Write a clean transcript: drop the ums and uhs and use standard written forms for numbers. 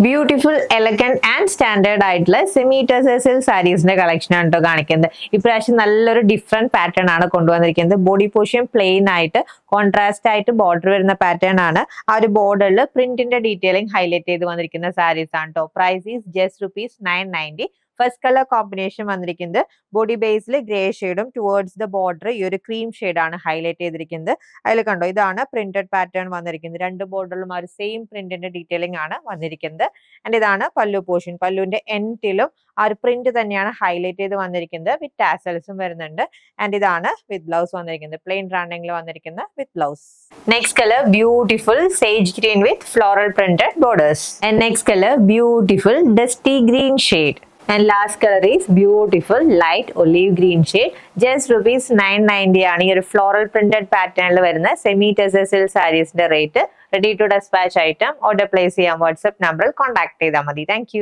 Beautiful elegant and standard ആയിട്ടുള്ള semi ടെസേഴ്സിൽ സാരീസിന്റെ collection ആണ് കേട്ടോ കാണിക്കുന്നത്. ഇപ്രാവശ്യം നല്ലൊരു ഡിഫറെന്റ് പാറ്റേൺ ആണ് കൊണ്ടുവന്നിരിക്കുന്നത്. ബോഡി പോർഷൻ പ്ലെയിൻ ആയിട്ട് കോൺട്രാസ്റ്റ് ആയിട്ട് ബോർഡർ വരുന്ന പാറ്റേൺ ആണ്. ആ ഒരു ബോർഡറിൽ പ്രിന്റിന്റെ ഡീറ്റെയിലിംഗ് ഹൈലൈറ്റ് ചെയ്ത് വന്നിരിക്കുന്ന സാരീസ് ആണ് കേട്ടോ. Price is just ₹990. First colour combination വന്നിരിക്കുന്നത് ബോഡി ബേസിൽ ഗ്രേ ഷെയ്ഡും ടുവേർഡ്സ് ദ ബോർഡർ ഈ ഒരു ക്രീം ഷെയ്ഡാണ് ഹൈലൈറ്റ് ചെയ്തിരിക്കുന്നത്. അതിൽ കണ്ടോ, ഇതാണ് പ്രിന്റഡ് പാറ്റേൺ വന്നിരിക്കുന്നത്. രണ്ട് ബോർഡറിലും ആ ഒരു സെയിം പ്രിന്റിന്റെ ഡീറ്റെയിലിംഗ് ആണ് വന്നിരിക്കുന്നത്. ആൻഡ് ഇതാണ് പല്ലു പോർഷൻ. പല്ലുവിന്റെ എൻഡിലും ആ ഒരു പ്രിന്റ് തന്നെയാണ് ഹൈലൈറ്റ് ചെയ്ത് വന്നിരിക്കുന്നത്. വിത്ത് ടാസൽസും വരുന്നുണ്ട്. ആൻഡ് ഇതാണ് വിത്ത് ബ്ലൗസ് വന്നിരിക്കുന്നത്. പ്ലെയിൻ റണ്ണിംഗിൽ വന്നിരിക്കുന്ന with blouse. Next colour beautiful sage green with floral printed borders. And next colour beautiful dusty green shade. And last color is beautiful light olive green shade. Just ₹990 ആണ് ഈ ഒരു floral printed പാറ്റേണിൽ വരുന്ന semi ടെസേഴ്സിൽ സാരീസിന്റെ rate. Ready to despatch item order place ചെയ്യാൻ WhatsApp നമ്പറിൽ contact ചെയ്താൽ മതി. താങ്ക്